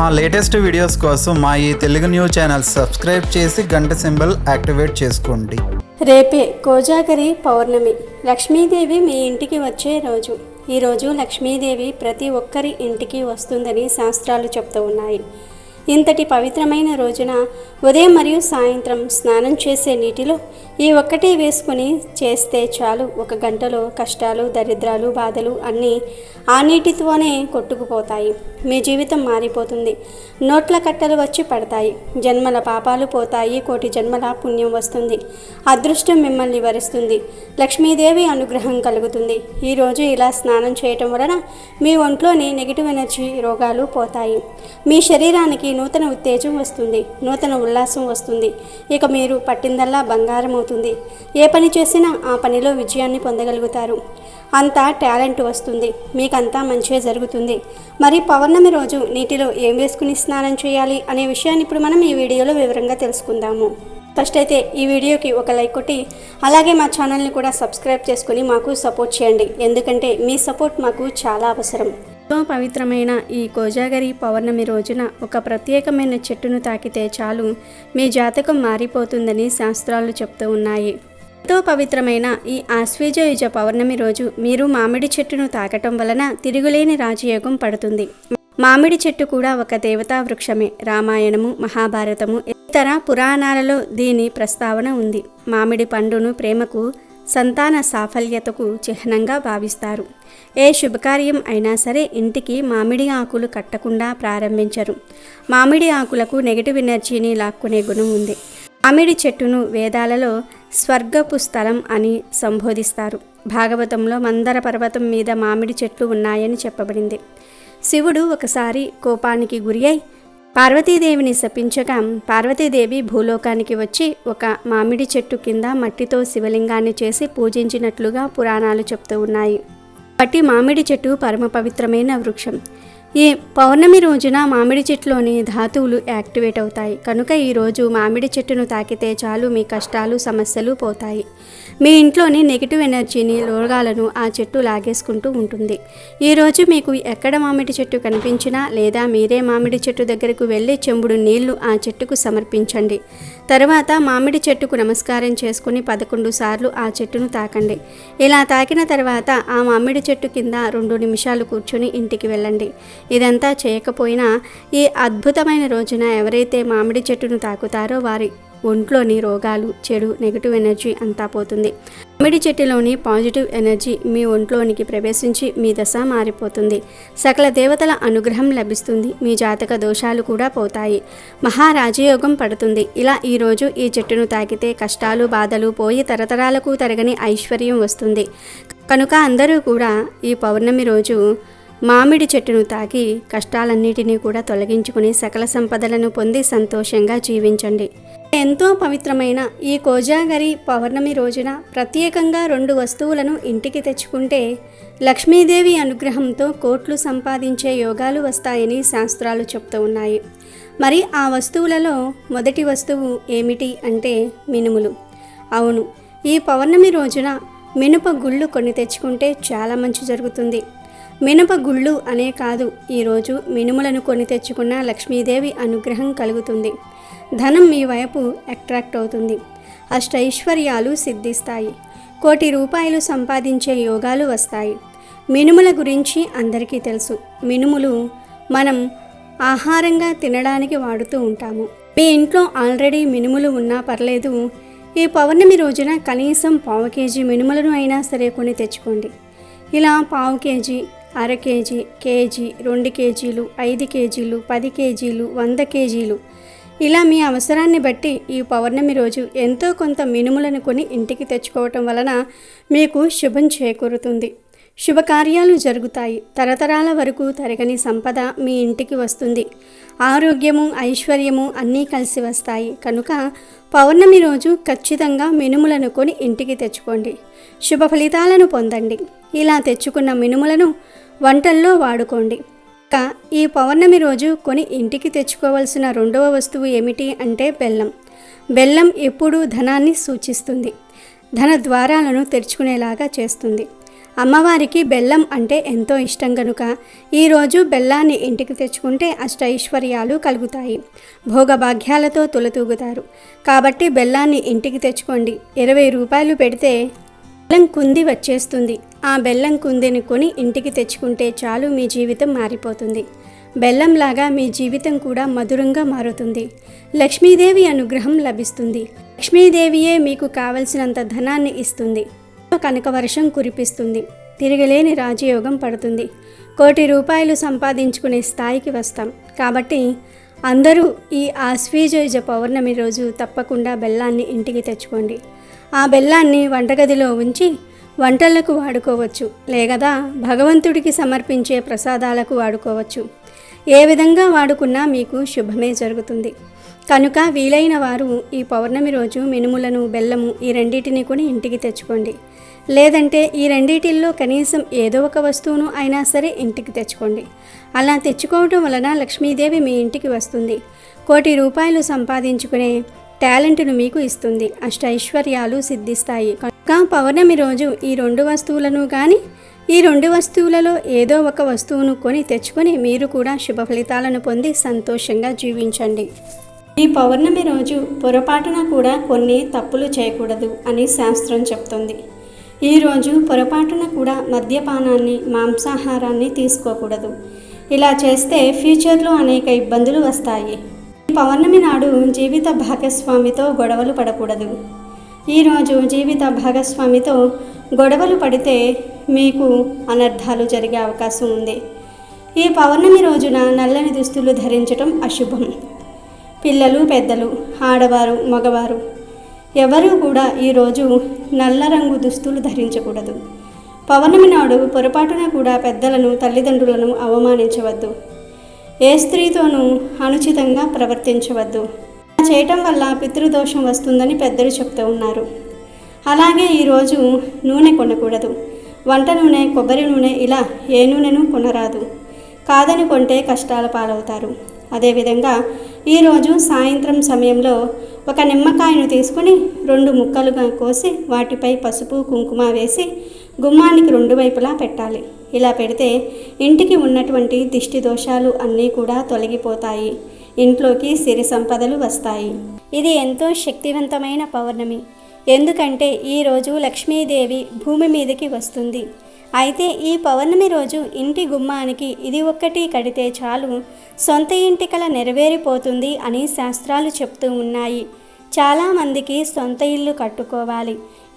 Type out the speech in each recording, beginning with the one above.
మా latest videos కోసం మా ఈ తెలుగు న్యూస్ ఛానల్ సబ్స్క్రైబ్ చేసి గంట సింబల్ యాక్టివేట్ చేసుకోండి. రేపే కోజాగరి పౌర్ణమి. లక్ష్మీదేవి మీ ఇంటికి వచ్చే రోజు. ఈరోజు లక్ష్మీదేవి ప్రతి ఒక్కరి ఇంటికి వస్తుందని శాస్త్రాలు చెప్తూ ఉన్నాయి. ఇంతటి పవిత్రమైన రోజున ఉదయం మరియు సాయంత్రం స్నానం చేసే నీటిలో ఈ ఒక్కటే వేసుకుని చేస్తే చాలు, 1 గంటలో కష్టాలు, దరిద్రాలు, బాధలు అన్నీ ఆ నీటితోనే కొట్టుకుపోతాయి. మీ జీవితం మారిపోతుంది. నోట్ల కట్టలు వచ్చి పడతాయి. జన్మల పాపాలు పోతాయి. కోటి జన్మల పుణ్యం వస్తుంది. అదృష్టం మిమ్మల్ని వరిస్తుంది. లక్ష్మీదేవి అనుగ్రహం కలుగుతుంది. ఈరోజు ఇలా స్నానం చేయటం వలన మీ ఒంట్లోని నెగిటివ్ ఎనర్జీ, రోగాలు పోతాయి. మీ శరీరానికి నూతన ఉత్తేజం వస్తుంది. నూతన ఉల్లాసం వస్తుంది. ఇక మీరు పట్టిందల్లా బంగారం అవుతుంది. ఏ పని చేసినా ఆ పనిలో విజయాన్ని పొందగలుగుతారు. అంతా టాలెంట్ వస్తుంది. మీకంతా మంచిగా జరుగుతుంది. మరి పౌర్ణమి రోజు నీటిలో ఏం వేసుకుని స్నానం చేయాలి అనే విషయాన్ని ఇప్పుడు మనం ఈ వీడియోలో వివరంగా తెలుసుకుందాము. ఫస్ట్ అయితే ఈ వీడియోకి ఒక లైక్ కొట్టి అలాగే మా ఛానల్ని కూడా సబ్స్క్రైబ్ చేసుకుని మాకు సపోర్ట్ చేయండి. ఎందుకంటే మీ సపోర్ట్ మాకు చాలా అవసరం. ఎంతో పవిత్రమైన ఈ కోజాగరి పౌర్ణమి రోజున ఒక ప్రత్యేకమైన చెట్టును తాకితే చాలు, మీ జాతకం మారిపోతుందని శాస్త్రాలు చెప్తూ ఉన్నాయి. ఎంతో పవిత్రమైన ఈ ఆశ్వీజయుజ పౌర్ణమి రోజు మీరు మామిడి చెట్టును తాకటం వలన తిరుగులేని రాజయోగం పడుతుంది. మామిడి చెట్టు కూడా ఒక దేవతా వృక్షమే. రామాయణము, మహాభారతము, ఇతర పురాణాలలో దీని ప్రస్తావన ఉంది. మామిడి పండును ప్రేమకు, సంతాన సాఫల్యతకు చిహ్నంగా భావిస్తారు. ఏ శుభకార్యం అయినా సరే ఇంటికి మామిడి ఆకులు కట్టకుండా ప్రారంభించరు. మామిడి ఆకులకు నెగిటివ్ ఎనర్జీని లాక్కునే గుణం ఉంది. మామిడి చెట్టును వేదాలలో స్వర్గపు స్థలం అని సంబోధిస్తారు. భాగవతంలో మందర పర్వతం మీద మామిడి చెట్లు ఉన్నాయని చెప్పబడింది. శివుడు ఒకసారి కోపానికి గురి అయి పార్వతీదేవిని శపించగా పార్వతీదేవి భూలోకానికి వచ్చి ఒక మామిడి చెట్టు కింద మట్టితో శివలింగాన్ని చేసి పూజించినట్లుగా పురాణాలు చెప్తూ ఉన్నాయి. కాబట్టి మామిడి చెట్టు పరమ పవిత్రమైన వృక్షం. ఈ పౌర్ణమి రోజున మామిడి చెట్టులోని ధాతువులు యాక్టివేట్ అవుతాయి. కనుక ఈరోజు మామిడి చెట్టును తాకితే చాలు, మీ కష్టాలు, సమస్యలు పోతాయి. మీ ఇంట్లోని నెగిటివ్ ఎనర్జీని, రోగాలను ఆ చెట్టు లాగేసుకుంటూ ఉంటుంది. ఈరోజు మీకు ఎక్కడ మామిడి చెట్టు కనిపించినా లేదా మీరే మామిడి చెట్టు దగ్గరకు వెళ్ళి చెంబుడు నీళ్లు ఆ చెట్టుకు సమర్పించండి. తర్వాత మామిడి చెట్టుకు నమస్కారం చేసుకుని 11 సార్లు ఆ చెట్టును తాకండి. ఇలా తాకిన తర్వాత ఆ మామిడి చెట్టు కింద 2 నిమిషాలు కూర్చొని ఇంటికి వెళ్ళండి. ఇదంతా చేయకపోయినా ఈ అద్భుతమైన రోజున ఎవరైతే మామిడి చెట్టును తాకుతారో వారి ఒంట్లోని రోగాలు, చెడు, నెగిటివ్ ఎనర్జీ అంతా పోతుంది. మామిడి చెట్టులోని పాజిటివ్ ఎనర్జీ మీ ఒంట్లోనికి ప్రవేశించి మీ దశ మారిపోతుంది. సకల దేవతల అనుగ్రహం లభిస్తుంది. మీ జాతక దోషాలు కూడా పోతాయి. మహారాజయోగం పడుతుంది. ఇలా ఈరోజు ఈ చెట్టును తాకితే కష్టాలు, బాధలు పోయి తరతరాలకు తరగని ఐశ్వర్యం వస్తుంది. కనుక అందరూ కూడా ఈ పౌర్ణమి రోజు మామిడి చెట్టును తాకి కష్టాలన్నిటినీ కూడా తొలగించుకుని సకల సంపదలను పొంది సంతోషంగా జీవించండి. ఎంతో పవిత్రమైన ఈ కోజాగరి పౌర్ణమి రోజున ప్రత్యేకంగా 2 వస్తువులను ఇంటికి తెచ్చుకుంటే లక్ష్మీదేవి అనుగ్రహంతో కోట్లు సంపాదించే యోగాలు వస్తాయని శాస్త్రాలు చెప్తూ ఉన్నాయి. మరి ఆ వస్తువులలో మొదటి వస్తువు ఏమిటి అంటే మినుములు. అవును, ఈ పౌర్ణమి రోజున మినప గుళ్ళు కొన్ని తెచ్చుకుంటే చాలా మంచి జరుగుతుంది. మినప గుళ్ళు అనే కాదు, ఈరోజు మినుములను కొని తెచ్చుకున్న లక్ష్మీదేవి అనుగ్రహం కలుగుతుంది. ధనం మీ వైపు అట్రాక్ట్ అవుతుంది. అష్టైశ్వర్యాలు సిద్ధిస్తాయి. కోటి రూపాయలు సంపాదించే యోగాలు వస్తాయి. మినుముల గురించి అందరికీ తెలుసు. మినుములు మనం ఆహారంగా తినడానికి వాడుతూ ఉంటాము. మీ ఇంట్లో ఆల్రెడీ మినుములు ఉన్నా పర్లేదు, ఈ పౌర్ణమి రోజున కనీసం 1/4 కేజీ మినుములను అయినా సరే కొని తెచ్చుకోండి. ఇలా 1/4 కేజీ, 1/2 కేజీ, కేజీ, 2 కేజీలు, 5 కేజీలు, 10 కేజీలు, 100 కేజీలు, ఇలా మీ అవసరాన్ని బట్టి ఈ పౌర్ణమి రోజు ఎంతో కొంత మినుములను కొని ఇంటికి తెచ్చుకోవటం వలన మీకు శుభం చేకూరుతుంది. శుభకార్యాలు జరుగుతాయి. తరతరాల వరకు తరగని సంపద మీ ఇంటికి వస్తుంది. ఆరోగ్యము, ఐశ్వర్యము అన్నీ కలిసి వస్తాయి. కనుక పౌర్ణమి రోజు ఖచ్చితంగా మినుములను కొని ఇంటికి తెచ్చుకోండి. శుభ ఫలితాలను పొందండి. ఇలా తెచ్చుకున్న మినుములను వంటల్లో వాడుకోండి. ఈ పౌర్ణమి రోజు కొని ఇంటికి తెచ్చుకోవాల్సిన 2వ వస్తువు ఏమిటి అంటే బెల్లం. బెల్లం ఎప్పుడూ ధనాన్ని సూచిస్తుంది. ధన ద్వారాలను తెరుచుకునేలాగా చేస్తుంది. అమ్మవారికి బెల్లం అంటే ఎంతో ఇష్టం కనుక ఈరోజు బెల్లాన్ని ఇంటికి తెచ్చుకుంటే అష్టైశ్వర్యాలు కలుగుతాయి, భోగభాగ్యాలతో తులతూగుతారు. కాబట్టి బెల్లాన్ని ఇంటికి తెచ్చుకోండి. 20 రూపాయలు పెడితే బెల్లం కుంది వచ్చేస్తుంది. ఆ బెల్లం కుందిని కొని ఇంటికి తెచ్చుకుంటే చాలు, మీ జీవితం మారిపోతుంది. బెల్లంలాగా మీ జీవితం కూడా మధురంగా మారుతుంది. లక్ష్మీదేవి అనుగ్రహం లభిస్తుంది. లక్ష్మీదేవియే మీకు కావలసినంత ధనాన్ని ఇస్తుంది. కనక వర్షం కురిపిస్తుంది. తిరగలేని రాజయోగం పడుతుంది. 1 కోటి రూపాయలు సంపాదించుకునే స్థాయికి వస్తాం. కాబట్టి అందరూ ఈ ఆశ్వీజ పౌర్ణమి రోజు తప్పకుండా బెల్లాన్ని ఇంటికి తెచ్చుకోండి. ఆ బెల్లాన్ని వంటగదిలో ఉంచి వంటలకు వాడుకోవచ్చు, లేదా భగవంతుడికి సమర్పించే ప్రసాదాలకు వాడుకోవచ్చు. ఏ విధంగా వాడుకున్నా మీకు శుభమే జరుగుతుంది. కనుక వీలైన వారు ఈ పౌర్ణమి రోజు మినుములను, బెల్లము ఈ రెండింటిని కొని ఇంటికి తెచ్చుకోండి. లేదంటే ఈ రెండిటిల్లో కనీసం ఏదో ఒక వస్తువును అయినా సరే ఇంటికి తెచ్చుకోండి. అలా తెచ్చుకోవటం వలన లక్ష్మీదేవి మీ ఇంటికి వస్తుంది. 1 కోటి రూపాయలు సంపాదించుకునే టాలెంట్ను మీకు ఇస్తుంది. అష్టైశ్వర్యాలు సిద్ధిస్తాయి. కనుక పౌర్ణమి రోజు ఈ 2 వస్తువులను కానీ ఈ 2 వస్తువులలో ఏదో ఒక వస్తువును కొని తెచ్చుకొని మీరు కూడా శుభ ఫలితాలను పొంది సంతోషంగా జీవించండి. ఈ పౌర్ణమి రోజు పొరపాటున కూడా కొన్ని తప్పులు చేయకూడదు అని శాస్త్రం చెప్తుంది. ఈరోజు పొరపాటున కూడా మద్యపానాన్ని, మాంసాహారాన్ని తీసుకోకూడదు. ఇలా చేస్తే ఫ్యూచర్లో అనేక ఇబ్బందులు వస్తాయి. ఈ పౌర్ణమి నాడు జీవిత భాగస్వామితో గొడవలు పడకూడదు. ఈరోజు జీవిత భాగస్వామితో గొడవలు పడితే మీకు అనర్థాలు జరిగే అవకాశం ఉంది. ఈ పౌర్ణమి రోజున నల్లని దుస్తులు ధరించటం అశుభం. పిల్లలు, పెద్దలు, ఆడవారు, మగవారు ఎవరూ కూడా ఈరోజు నల్ల రంగు దుస్తులు ధరించకూడదు. పౌర్ణమి నాడు పొరపాటున కూడా పెద్దలను, తల్లిదండ్రులను అవమానించవద్దు. ఏ స్త్రీతోనూ అనుచితంగా ప్రవర్తించవద్దు. ఇలా చేయటం వల్ల పితృదోషం వస్తుందని పెద్దలు చెప్తూ ఉన్నారు. అలాగే ఈరోజు నూనె కొనకూడదు. వంట నూనె, కొబ్బరి నూనె ఇలా ఏ నూనెను కొనరాదు. కాదని కొంటే కష్టాల పాలవుతారు. అదేవిధంగా ఈరోజు సాయంత్రం సమయంలో ఒక నిమ్మకాయను తీసుకుని 2 ముక్కలుగా కోసి వాటిపై పసుపు, కుంకుమ వేసి గుమ్మానికి 2 వైపులా పెట్టాలి. ఇలా పెడితే ఇంటికి ఉన్నటువంటి దిష్టి దోషాలు అన్నీ కూడా తొలగిపోతాయి. ఇంట్లోకి సిరి సంపదలు వస్తాయి. ఇది ఎంతో శక్తివంతమైన పౌర్ణమి. ఎందుకంటే ఈరోజు లక్ష్మీదేవి భూమి మీదకి వస్తుంది. అయితే ఈ పౌర్ణమి రోజు ఇంటి గుమ్మానికి ఇది ఒక్కటి కడితే చాలు, సొంత ఇంటి కల నెరవేరిపోతుంది అని శాస్త్రాలు చెప్తూ ఉన్నాయి. చాలామందికి సొంత ఇల్లు కట్టుకోవాలి,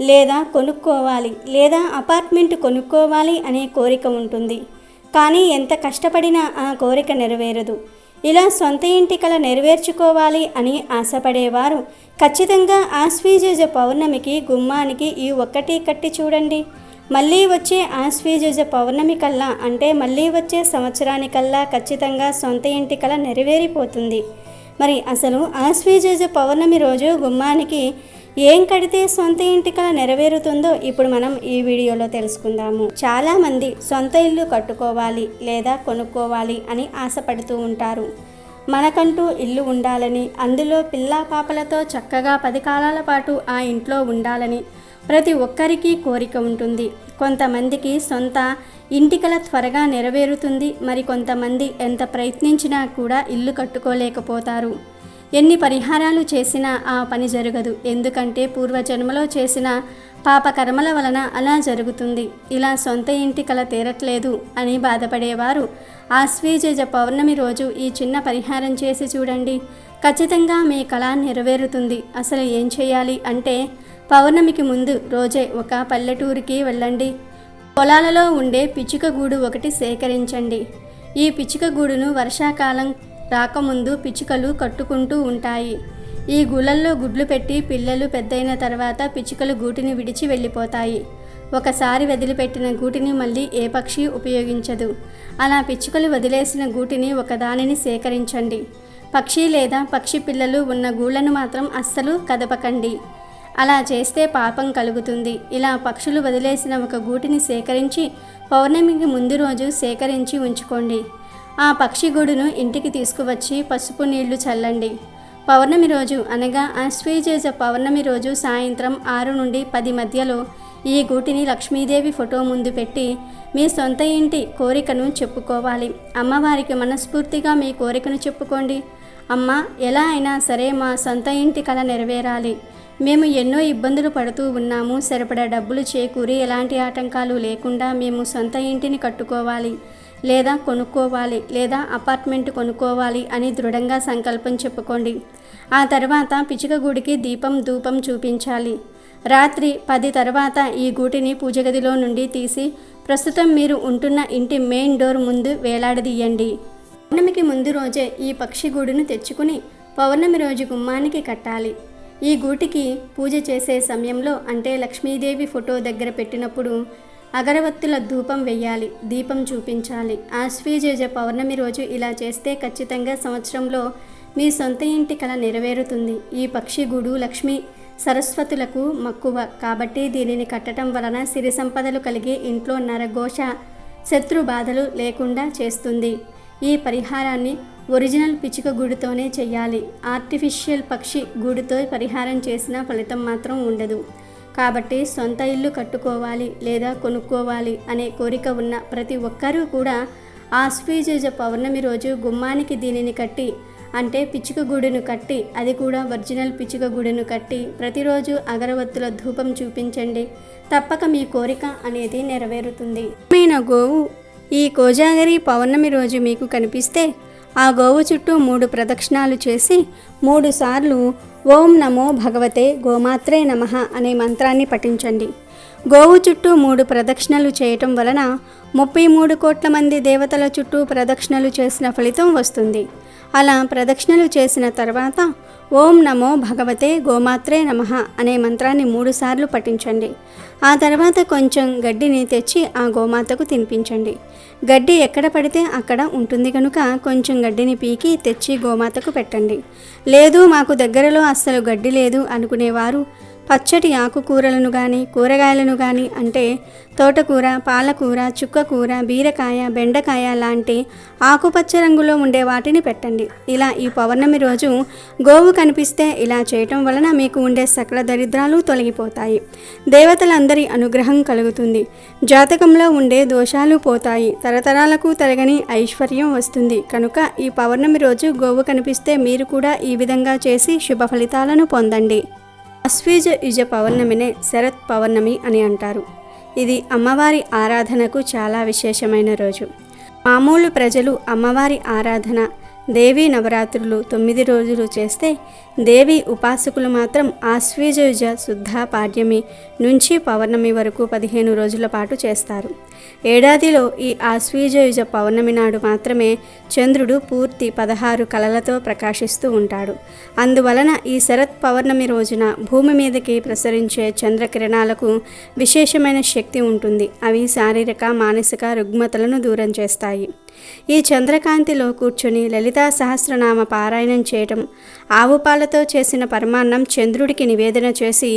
లేదా కొనుక్కోవాలి, లేదా అపార్ట్మెంట్ కొనుక్కోవాలి అనే కోరిక ఉంటుంది. కానీ ఎంత కష్టపడినా ఆ కోరిక నెరవేరదు. ఇలా సొంత ఇంటి కల నెరవేర్చుకోవాలి అని ఆశపడేవారు ఖచ్చితంగా ఆశ్వీజ పౌర్ణమికి గుమ్మానికి ఈ ఒక్కటి కట్టి చూడండి. మళ్ళీ వచ్చే ఆశ్వీజ పౌర్ణమి కల్లా, అంటే మళ్ళీ వచ్చే సంవత్సరానికల్లా ఖచ్చితంగా సొంత ఇంటి కల నెరవేరిపోతుంది. మరి అసలు ఆశ్వీజ పౌర్ణమి రోజు గుమ్మానికి ఏం కడితే సొంత ఇంటి కల నెరవేరుతుందో ఇప్పుడు మనం ఈ వీడియోలో తెలుసుకుందాము. చాలామంది సొంత ఇల్లు కట్టుకోవాలి లేదా కొనుక్కోవాలి అని ఆశపడుతూ ఉంటారు. మనకంటూ ఇల్లు ఉండాలని, అందులో పిల్లా పాపలతో చక్కగా 10 కాలాల పాటు ఆ ఇంట్లో ఉండాలని ప్రతి ఒక్కరికి కోరిక ఉంటుంది. కొంతమందికి సొంత ఇంటికల త్వరగా నెరవేరుతుంది. మరి కొంతమంది ఎంత ప్రయత్నించినా కూడా ఇల్లు కట్టుకోలేకపోతారు. ఎన్ని పరిహారాలు చేసినా ఆ పని జరగదు. ఎందుకంటే పూర్వజన్మలో చేసిన పాపకర్మల వలన అలా జరుగుతుంది. ఇలా సొంత ఇంటి కల తీరట్లేదు అని బాధపడేవారు ఆశ్వీజ పౌర్ణమి రోజు ఈ చిన్న పరిహారం చేసి చూడండి. ఖచ్చితంగా మీ కళ నెరవేరుతుంది. అసలు ఏం చేయాలి అంటే, పౌర్ణమికి ముందు రోజే ఒక పల్లెటూరికి వెళ్ళండి. పొలాలలో ఉండే పిచ్చుక గూడు ఒకటి సేకరించండి. ఈ పిచ్చుక గూడును వర్షాకాలం రాకముందు పిచ్చుకలు కట్టుకుంటూ ఉంటాయి. ఈ గూళ్ళల్లో గుడ్లు పెట్టి పిల్లలు పెద్దయిన తర్వాత పిచ్చుకలు గూటిని విడిచి వెళ్ళిపోతాయి. ఒకసారి వదిలిపెట్టిన గూటిని మళ్ళీ ఏ పక్షి ఉపయోగించదు. అలా పిచ్చుకలు వదిలేసిన గూటిని ఒకదానిని సేకరించండి. పక్షి లేదా పక్షి పిల్లలు ఉన్న గూళ్ళను మాత్రం అస్సలు కదపకండి. అలా చేస్తే పాపం కలుగుతుంది. ఇలా పక్షులు వదిలేసిన ఒక గూటిని సేకరించి పౌర్ణమికి ముందు రోజు సేకరించి ఉంచుకోండి. ఆ పక్షి గూడును ఇంటికి తీసుకువచ్చి పసుపు నీళ్లు చల్లండి. పౌర్ణమి రోజు అనగా ఆశ్వీజ పౌర్ణమి రోజు సాయంత్రం 6 నుండి 10 మధ్యలో ఈ గూటిని లక్ష్మీదేవి ఫోటో ముందు పెట్టి మీ సొంత ఇంటి కోరికను చెప్పుకోవాలి. అమ్మవారికి మనస్ఫూర్తిగా మీ కోరికను చెప్పుకోండి. అమ్మ, ఎలా అయినా సరే మా సొంత ఇంటి కల నెరవేరాలి. మేము ఎన్నో ఇబ్బందులు పడుతూ ఉన్నాము. సరిపడా డబ్బులు చేకూరి ఎలాంటి ఆటంకాలు లేకుండా మేము సొంత ఇంటిని కట్టుకోవాలి, లేదా కొనుక్కోవాలి, లేదా అపార్ట్మెంట్ కొనుక్కోవాలి అని దృఢంగా సంకల్పం చెప్పుకోండి. ఆ తర్వాత పిచ్చుక గుడికి దీపం ధూపం చూపించాలి. రాత్రి 10 తర్వాత ఈ గూటిని పూజ గదిలో నుండి తీసి ప్రస్తుతం మీరు ఉంటున్న ఇంటి మెయిన్ డోర్ ముందు వేలాడదీయండి. పౌర్ణమికి ముందు రోజే ఈ పక్షి గూడును తెచ్చుకుని పౌర్ణమి రోజు గుమ్మానికి కట్టాలి. ఈ గూటికి పూజ చేసే సమయంలో, అంటే లక్ష్మీదేవి ఫోటో దగ్గర పెట్టినప్పుడు అగరవత్తుల ధూపం వేయాలి, దీపం చూపించాలి. ఆశ్వీజ పౌర్ణమి రోజు ఇలా చేస్తే ఖచ్చితంగా సంవత్సరంలో మీ సొంత ఇంటి కల నెరవేరుతుంది. ఈ పక్షి గూడు లక్ష్మీ సరస్వతులకు మక్కువ కాబట్టి దీనిని కట్టడం వలన సిరి సంపదలు కలిగి ఇంట్లో నరఘోష, శత్రు బాధలు లేకుండా చేస్తుంది. ఈ పరిహారాన్ని ఒరిజినల్ పిచ్చుక గూడుతోనే చేయాలి. ఆర్టిఫిషియల్ పక్షి గూడుతో పరిహారం చేసిన ఫలితం మాత్రం ఉండదు. కాబట్టి సొంత ఇల్లు కట్టుకోవాలి లేదా కొనుక్కోవాలి అనే కోరిక ఉన్న ప్రతి ఒక్కరూ కూడా ఆశ్వీజ పౌర్ణమి రోజు గుమ్మానికి దీనిని కట్టి, అంటే పిచ్చుక గూడును కట్టి, అది కూడా ఒరిజినల్ పిచ్చుక గూడును కట్టి ప్రతిరోజు అగరవత్తుల ధూపం చూపించండి. తప్పక మీ కోరిక అనేది నెరవేరుతుంది. గోవు ఈ కోజాగరి పౌర్ణమి రోజు మీకు కనిపిస్తే ఆ గోవు చుట్టూ 3 ప్రదక్షిణాలు చేసి 3 సార్లు ఓం నమో భగవతే గోమాత్రే నమః అనే మంత్రాన్ని పఠించండి. గోవు చుట్టూ 3 ప్రదక్షిణలు చేయటం వలన 33 కోట్ల మంది దేవతల చుట్టూ ప్రదక్షిణలు చేసిన ఫలితం వస్తుంది. అలా ప్రదక్షిణలు చేసిన తర్వాత ఓం నమో భగవతే గోమాత్రే నమః అనే మంత్రాన్ని 3 సార్లు పఠించండి. ఆ తర్వాత కొంచెం గడ్డిని తెచ్చి ఆ గోమాతకు తినిపించండి. గడ్డి ఎక్కడ పడితే అక్కడ ఉంటుంది కనుక కొంచెం గడ్డిని పీకి తెచ్చి గోమాతకు పెట్టండి. లేదు మాకు దగ్గరలో అస్సలు గడ్డి లేదు అనుకునేవారు పచ్చటి ఆకుకూరలను కానీ కూరగాయలను కానీ, అంటే తోటకూర, పాలకూర, చుక్కకూర, బీరకాయ, బెండకాయ లాంటి ఆకుపచ్చ రంగులో ఉండే వాటిని పెట్టండి. ఇలా ఈ పౌర్ణమి రోజు గోవు కనిపిస్తే ఇలా చేయటం వలన మీకు ఉండే సకల దరిద్రాలు తొలగిపోతాయి. దేవతలందరి అనుగ్రహం కలుగుతుంది. జాతకంలో ఉండే దోషాలు పోతాయి. తరతరాలకు తరగని ఐశ్వర్యం వస్తుంది. కనుక ఈ పౌర్ణమి రోజు గోవు కనిపిస్తే మీరు కూడా ఈ విధంగా చేసి శుభ ఫలితాలను పొందండి. ఆశ్వీజ పౌర్ణమినే శరత్ పౌర్ణమి అని అంటారు. ఇది అమ్మవారి ఆరాధనకు చాలా విశేషమైన రోజు. మామూలు ప్రజలు అమ్మవారి ఆరాధన, దేవీ నవరాత్రులు 9 రోజులు చేస్తే, దేవి ఉపాసకులు మాత్రం ఆశ్వీజ శుద్ధ పాడ్యమి నుంచి పౌర్ణమి వరకు 15 రోజుల పాటు చేస్తారు. ఏడాదిలో ఈ ఆశ్వీజ పౌర్ణమి నాడు మాత్రమే చంద్రుడు పూర్తి 16 కళలతో ప్రకాశిస్తూ ఉంటాడు. అందువలన ఈ శరత్ పౌర్ణమి రోజున భూమి మీదకి ప్రసరించే చంద్రకిరణాలకు విశేషమైన శక్తి ఉంటుంది. అవి శారీరక, మానసిక రుగ్మతలను దూరం చేస్తాయి. ఈ చంద్రకాంతిలో కూర్చొని లలితా సహస్రనామ పారాయణం చేయటం, ఆవు పాలతో చేసిన పరమాన్నం చంద్రుడికి నివేదన చేసి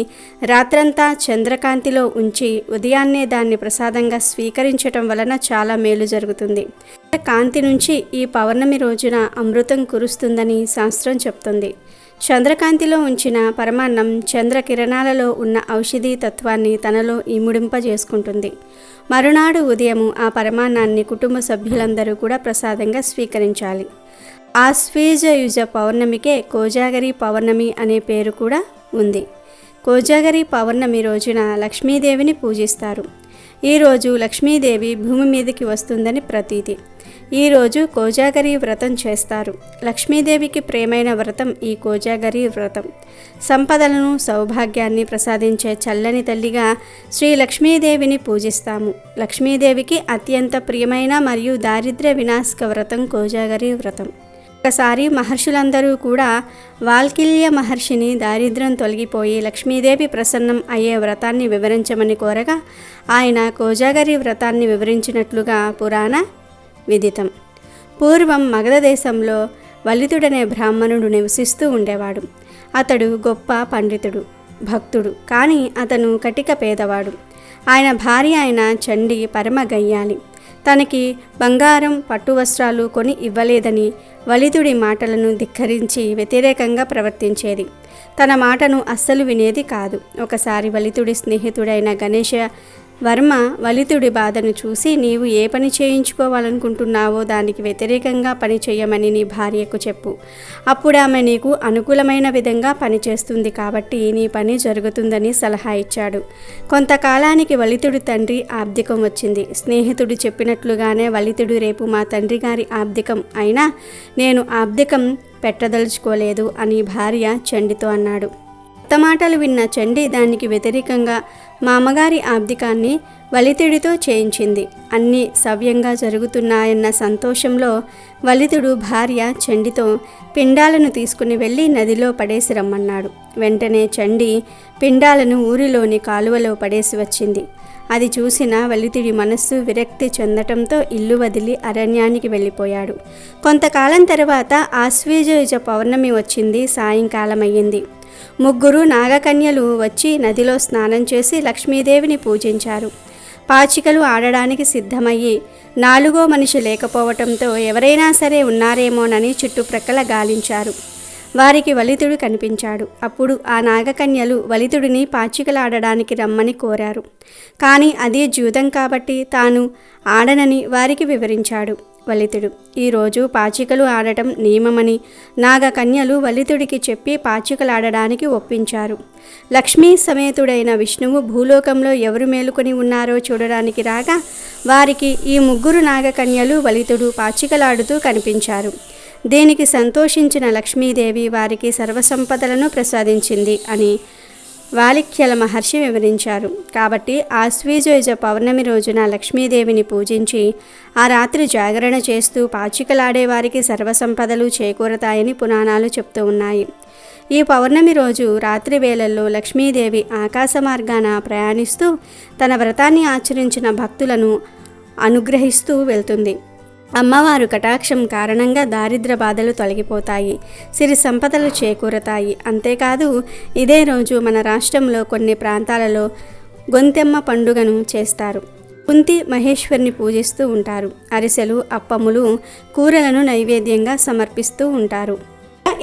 రాత్రంతా చంద్రకాంతిలో ఉంచి ఉదయాన్నే దాన్ని ప్రసాదంగా స్వీకరించటం వలన చాలా మేలు జరుగుతుంది. కాంతి నుంచి ఈ పౌర్ణమి రోజున అమృతం కురుస్తుందని శాస్త్రం చెప్తుంది. చంద్రకాంతిలో ఉంచిన పరమాన్నం చంద్రకిరణాలలో ఉన్న ఔషధీ తత్వాన్ని తనలో ఇముడింపజేసుకుంటుంది. మరునాడు ఉదయము ఆ కుటుంబ సభ్యులందరూ కూడా ప్రసాదంగా స్వీకరించాలి. ఆశ్వీజ పౌర్ణమికే కోజాగరి పౌర్ణమి అనే పేరు కూడా ఉంది. కోజాగరి పౌర్ణమి రోజున లక్ష్మీదేవిని పూజిస్తారు. ఈరోజు లక్ష్మీదేవి భూమి మీదకి వస్తుందని ప్రతీతి. ఈరోజు కోజాగరి వ్రతం చేస్తారు. లక్ష్మీదేవికి ప్రేమైన వ్రతం ఈ కోజాగరి వ్రతం. సంపదలను, సౌభాగ్యాన్ని ప్రసాదించే చల్లని తల్లిగా శ్రీ లక్ష్మీదేవిని పూజిస్తాము. లక్ష్మీదేవికి అత్యంత ప్రియమైన మరియు దారిద్ర్య వినాశక వ్రతం కోజాగరి వ్రతం. ఒకసారి మహర్షులందరూ కూడా వాల్కీల్య మహర్షిని దారిద్ర్యం తొలగిపోయి లక్ష్మీదేవి ప్రసన్నం అయ్యే వ్రతాన్ని వివరించమని కోరగా ఆయన కోజాగరి వ్రతాన్ని వివరించినట్లుగా పురాణ విదితం. పూర్వం మగధ దేశంలో వలితుడనే బ్రాహ్మణుడు నివసిస్తూ ఉండేవాడు. అతడు గొప్ప పండితుడు, భక్తుడు, కానీ అతను కటిక పేదవాడు. ఆయన భార్య అయిన చండి పరమ గయ్యాలి. తనకి బంగారం, పట్టు వస్త్రాలు కొని ఇవ్వలేదని వలితుడి మాటలను ధిక్కరించి వ్యతిరేకంగా ప్రవర్తించేది. తన మాటను అస్సలు వినేది కాదు. ఒకసారి వలితుడి స్నేహితుడైన గణేష వర్మ వలితుడి బాధను చూసి, నీవు ఏ పని చేయించుకోవాలనుకుంటున్నావో దానికి వ్యతిరేకంగా పని చేయమని నీ భార్యకు చెప్పు. అప్పుడు ఆమె నీకు అనుకూలమైన విధంగా పనిచేస్తుంది కాబట్టి నీ పని జరుగుతుందని సలహా ఇచ్చాడు. కొంతకాలానికి వలితుడి తండ్రి ఆబ్దికం వచ్చింది. స్నేహితుడు చెప్పినట్లుగానే వలితుడు, రేపు మా తండ్రి గారి ఆబ్దికం అయినా నేను ఆబ్దికం పెట్టదలుచుకోలేదు అని భార్య చండితో అన్నాడు. కొత్త మాటలు విన్న చండి దానికి వ్యతిరేకంగా మా అమ్మగారి ఆబ్దికాన్ని వలితుడితో చేయించింది. అన్నీ సవ్యంగా జరుగుతున్నాయన్న సంతోషంలో వలితుడు భార్య చండితో పిండాలను తీసుకుని వెళ్ళి నదిలో పడేసి రమ్మన్నాడు. వెంటనే చండి పిండాలను ఊరిలోని కాలువలో పడేసి వచ్చింది. అది చూసిన వలితుడి మనస్సు విరక్తి చెందటంతో ఇల్లు వదిలి అరణ్యానికి వెళ్ళిపోయాడు. కొంతకాలం తర్వాత ఆశ్వయుజ పౌర్ణమి వచ్చింది. సాయంకాలమయ్యింది. ముగ్గురు నాగకన్యలు వచ్చి నదిలో స్నానం చేసి లక్ష్మీదేవిని పూజించారు. పాచికలు ఆడడానికి సిద్ధమయ్యి నాలుగో మనిషి లేకపోవటంతో ఎవరైనా సరే ఉన్నారేమోనని చుట్టుప్రక్కల గాలించారు. వారికి వలితుడు కనిపించాడు. అప్పుడు ఆ నాగకన్యలు వలితుడిని పాచికలాడడానికి రమ్మని కోరారు. కానీ అది జూదం కాబట్టి తాను ఆడనని వారికి వివరించాడు వలితుడు. ఈరోజు పాచికలు ఆడటం నియమమని నాగకన్యలు వలితుడికి చెప్పి పాచికలాడడానికి ఒప్పించారు. లక్ష్మీ సమేతుడైన విష్ణువు భూలోకంలో ఎవరు మేలుకొని ఉన్నారో చూడడానికి రాగా వారికి ఈ ముగ్గురు నాగకన్యలు వలితుడు పాచికలాడుతూ కనిపించారు. దీనికి సంతోషించిన లక్ష్మీదేవి వారికి సర్వసంపదలను ప్రసాదించింది అని వాలిఖ్యల మహర్షి వివరించారు. కాబట్టి ఆశ్వయుజ పౌర్ణమి రోజున లక్ష్మీదేవిని పూజించి ఆ రాత్రి జాగరణ చేస్తూ పాచికలాడే వారికి సర్వసంపదలు చేకూరతాయని పురాణాలు చెప్తూ ఉన్నాయి. ఈ పౌర్ణమి రోజు రాత్రి వేళల్లో లక్ష్మీదేవి ఆకాశ మార్గాన ప్రయాణిస్తూ తన వ్రతాన్ని ఆచరించిన భక్తులను అనుగ్రహిస్తూ వెళ్తుంది. అమ్మవారు కటాక్షం కారణంగా దారిద్ర బాధలు తొలగిపోతాయి, సిరి సంపదలు చేకూరతాయి. అంతేకాదు ఇదే రోజు మన రాష్ట్రంలో కొన్ని ప్రాంతాలలో గొంతెమ్మ పండుగను చేస్తారు. కుంతి మహేశ్వరిని పూజిస్తూ ఉంటారు. అరిసెలు, అప్పములు, కూరలను నైవేద్యంగా సమర్పిస్తూ ఉంటారు.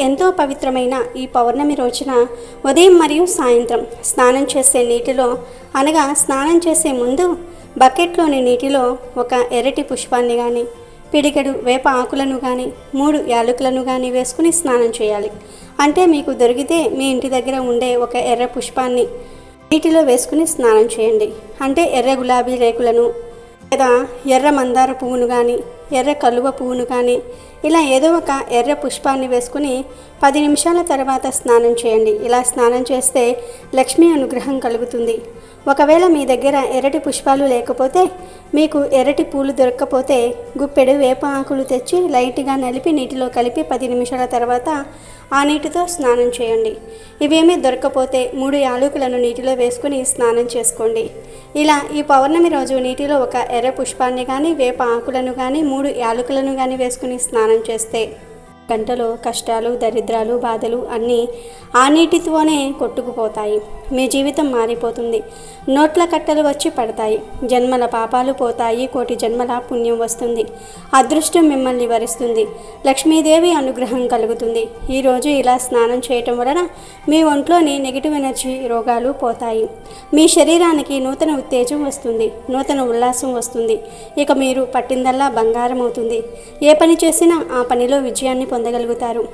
ఎంతో పవిత్రమైన ఈ పౌర్ణమి రోజున ఉదయం మరియు సాయంత్రం స్నానం చేసే నీటిలో, అనగా స్నానం చేసే ముందు బకెట్లోని నీటిలో ఒక ఎర్రటి పుష్పాన్ని కానీ, పిడికెడు వేప ఆకులను కానీ, 3 యాలకులను కానీ వేసుకుని స్నానం చేయాలి. అంటే మీకు దొరికితే మీ ఇంటి దగ్గర ఉండే ఒక ఎర్ర పుష్పాన్ని నీటిలో వేసుకుని స్నానం చేయండి. అంటే ఎర్ర గులాబీ రేకులను లేదా ఎర్ర మందార పువ్వును కానీ, ఎర్ర కలువ పువ్వును కానీ, ఇలా ఏదో ఒక ఎర్ర పుష్పాన్ని వేసుకుని 10 నిమిషాల తర్వాత స్నానం చేయండి. ఇలా స్నానం చేస్తే లక్ష్మీ అనుగ్రహం కలుగుతుంది. ఒకవేళ మీ దగ్గర ఎర్రటి పుష్పాలు లేకపోతే, మీకు ఎర్రటి పూలు దొరక్కపోతే గుప్పెడు వేప ఆకులు తెచ్చి లైట్గా నలిపి నీటిలో కలిపి 10 నిమిషాల తర్వాత ఆ నీటితో స్నానం చేయండి. ఇవేమీ దొరకకపోతే 3 యాలకులను నీటిలో వేసుకుని స్నానం చేసుకోండి. ఇలా ఈ పౌర్ణమి రోజు నీటిలో ఒక ఎర్ర పుష్పాన్ని కానీ, వేప ఆకులను కానీ, 3 యాలకులను కానీ వేసుకుని స్నానం చేస్తే గంటలో కష్టాలు, దరిద్రాలు, బాధలు అన్నీ ఆ నీటితోనే కొట్టుకుపోతాయి. మీ జీవితం మారిపోతుంది. నోట్ల కట్టలు వచ్చి పడతాయి. జన్మల పాపాలు పోతాయి. కోటి జన్మల పుణ్యం వస్తుంది. అదృష్టం మిమ్మల్ని వరిస్తుంది. లక్ష్మీదేవి అనుగ్రహం కలుగుతుంది. ఈరోజు ఇలా స్నానం చేయటం వలన మీ ఒంట్లోని నెగిటివ్ ఎనర్జీ రోగాలు పోతాయి. మీ శరీరానికి నూతన ఉత్తేజం వస్తుంది. నూతన ఉల్లాసం వస్తుంది. ఇక మీరు పట్టిందల్లా బంగారం అవుతుంది. ఏ పని చేసినా ఆ పనిలో విజయాన్ని పొందగలుగుతారు.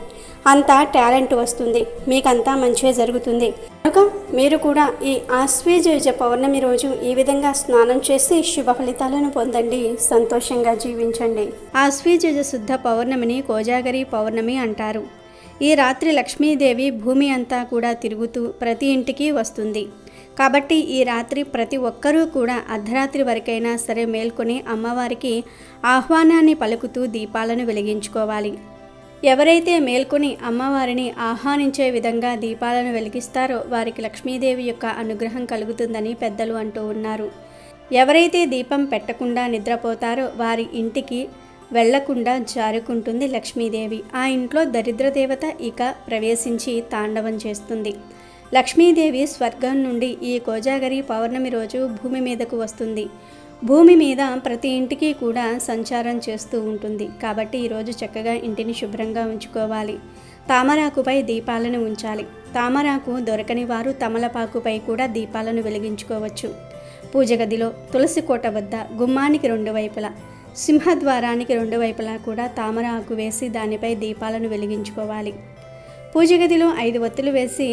అంతా టాలెంట్ వస్తుంది. మీకంతా మంచిగా జరుగుతుంది. కనుక మీరు కూడా ఈ ఆశ్వయుజ పౌర్ణమి రోజు ఈ విధంగా స్నానం చేసి శుభ ఫలితాలను పొందండి. సంతోషంగా జీవించండి. ఆశ్వయుజ శుద్ధ పౌర్ణమిని కోజాగరి పౌర్ణమి అంటారు. ఈ రాత్రి లక్ష్మీదేవి భూమి అంతా కూడా తిరుగుతూ ప్రతి ఇంటికి వస్తుంది. కాబట్టి ఈ రాత్రి ప్రతి ఒక్కరూ కూడా అర్ధరాత్రి వరకైనా సరే మేల్కొని అమ్మవారికి ఆహ్వానాన్ని పలుకుతూ దీపాలను వెలిగించుకోవాలి. ఎవరైతే మేల్కొని అమ్మవారిని ఆహ్వానించే విధంగా దీపాలను వెలిగిస్తారో వారికి లక్ష్మీదేవి యొక్క అనుగ్రహం కలుగుతుందని పెద్దలు అంటూ ఉన్నారు. ఎవరైతే దీపం పెట్టకుండా నిద్రపోతారో వారి ఇంటికి వెళ్లకుండా జారుకుంటుంది లక్ష్మీదేవి. ఆ ఇంట్లో దరిద్ర దేవత ఇక ప్రవేశించి తాండవం చేస్తుంది. లక్ష్మీదేవి స్వర్గం నుండి ఈ కోజాగరి పౌర్ణమి రోజు భూమి మీదకు వస్తుంది. భూమి మీద ప్రతి ఇంటికి కూడా సంచారం చేస్తూ ఉంటుంది. కాబట్టి ఈరోజు చక్కగా ఇంటిని శుభ్రంగా ఉంచుకోవాలి. తామరాకుపై దీపాలను ఉంచాలి. తామరాకు దొరకని వారు తమలపాకుపై కూడా దీపాలను వెలిగించుకోవచ్చు. పూజ గదిలో తులసి కోట వద్ద గుమ్మానికి 2 వైపులా, సింహద్వారానికి 2 వైపులా కూడా తామర ఆకు వేసి దానిపై దీపాలను వెలిగించుకోవాలి. పూజ గదిలో 5 ఒత్తులు వేసి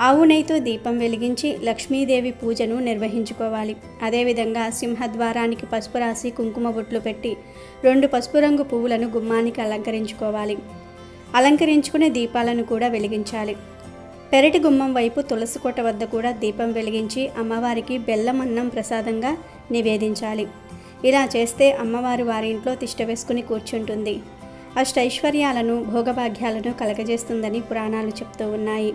ఆవు నెయ్యితో దీపం వెలిగించి లక్ష్మీదేవి పూజను నిర్వహించుకోవాలి. అదేవిధంగా సింహద్వారానికి పసుపు రాసి కుంకుమ బొట్లు పెట్టి 2 పసుపు రంగు పువ్వులను గుమ్మానికి అలంకరించుకోవాలి. అలంకరించుకునే దీపాలను కూడా వెలిగించాలి. పెరటి గుమ్మం వైపు తులసి కోట వద్ద కూడా దీపం వెలిగించి అమ్మవారికి బెల్లం అన్నం ప్రసాదంగా నివేదించాలి. ఇలా చేస్తే అమ్మవారు వారి ఇంట్లో తిష్ట వేసుకుని కూర్చుంటుంది. అష్టైశ్వర్యాలను భోగభాగ్యాలను కలగజేస్తుందని పురాణాలు చెప్తూ ఉన్నాయి.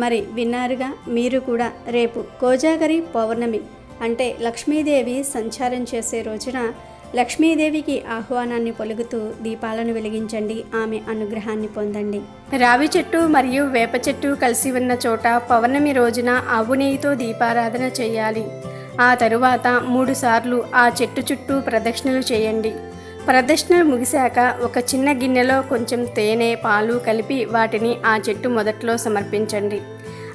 మరి విన్నారుగా, మీరు కూడా రేపు కోజాగరి పౌర్ణమి అంటే లక్ష్మీదేవి సంచారం చేసే రోజున లక్ష్మీదేవికి ఆహ్వానాన్ని పలుకుతూ దీపాలను వెలిగించండి. ఆమె అనుగ్రహాన్ని పొందండి. రావి చెట్టు మరియు వేప చెట్టు కలిసి ఉన్న చోట పౌర్ణమి రోజున ఆవు నెయ్యితో దీపారాధన చేయాలి. ఆ తరువాత 3 సార్లు ఆ చెట్టు చుట్టూ ప్రదక్షిణలు చేయండి. ప్రదక్షిణలు ముగిశాక ఒక చిన్న గిన్నెలో కొంచెం తేనె, పాలు కలిపి వాటిని ఆ చెట్టు మొదట్లో సమర్పించండి.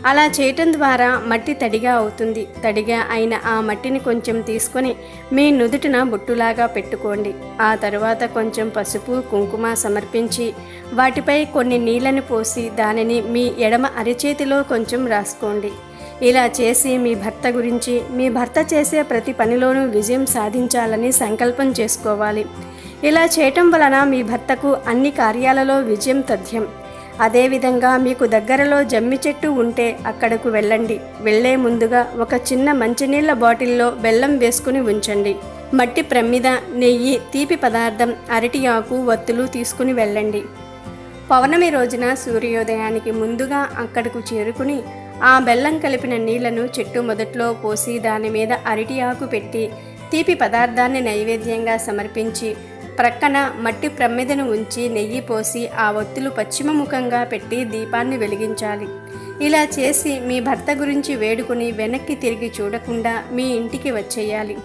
అలా చేయటం ద్వారా మట్టి తడిగా అవుతుంది. తడిగా అయిన ఆ మట్టిని కొంచెం తీసుకొని మీ నుదుటిన బొట్టులాగా పెట్టుకోండి. ఆ తరువాత కొంచెం పసుపు, కుంకుమ సమర్పించి వాటిపై కొన్ని నీళ్ళని పోసి దానిని మీ ఎడమ అరచేతిలో కొంచెం రాసుకోండి. ఇలా చేసి మీ భర్త గురించి, మీ భర్త చేసే ప్రతి పనిలోనూ విజయం సాధించాలని సంకల్పం చేసుకోవాలి. ఇలా చేయటం వలన మీ భర్తకు అన్ని కార్యాలలో విజయం తథ్యం. అదేవిధంగా మీకు దగ్గరలో జమ్మి చెట్టు ఉంటే అక్కడకు వెళ్ళండి. వెళ్ళే ముందుగా ఒక చిన్న మంచినీళ్ళ బాటిల్లో బెల్లం వేసుకుని ఉంచండి. మట్టి ప్రమిద, నెయ్యి, తీపి పదార్థం, అరటి ఆకు, వత్తులు తీసుకుని వెళ్ళండి. పౌర్ణమి రోజున సూర్యోదయానికి ముందుగా అక్కడకు చేరుకుని ఆ బెల్లం కలిపిన నీళ్లను చెట్టు మొదట్లో పోసి దాని మీద అరటి ఆకు పెట్టి తీపి పదార్థాన్ని నైవేద్యంగా సమర్పించి ప్రక్కన మట్టి ప్రమిదను ఉంచి నెయ్యి పోసి ఆ ఒత్తులు పశ్చిమముఖంగా పెట్టి దీపాన్ని వెలిగించాలి. ఇలా చేసి మీ భర్త గురించి వేడుకుని వెనక్కి తిరిగి చూడకుండా మీ ఇంటికి వచ్చేయాలి.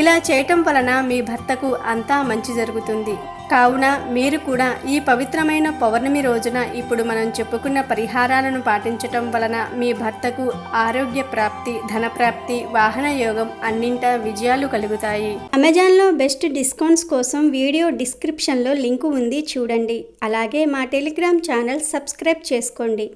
ఇలా చేయటం వలన మీ భర్తకు అంతా మంచి జరుగుతుంది. కావున మీరు కూడా ఈ పవిత్రమైన పౌర్ణమి రోజున ఇప్పుడు మనం చెప్పుకున్న పరిహారాలను పాటించటం వలన మీ భర్తకు ఆరోగ్య ప్రాప్తి, ధనప్రాప్తి, వాహన యోగం అన్నింటా విజయాలు కలుగుతాయి. అమెజాన్లో బెస్ట్ డిస్కౌంట్స్ కోసం వీడియో డిస్క్రిప్షన్లో లింకు ఉంది, చూడండి. అలాగే మా టెలిగ్రామ్ ఛానల్ సబ్స్క్రైబ్ చేసుకోండి.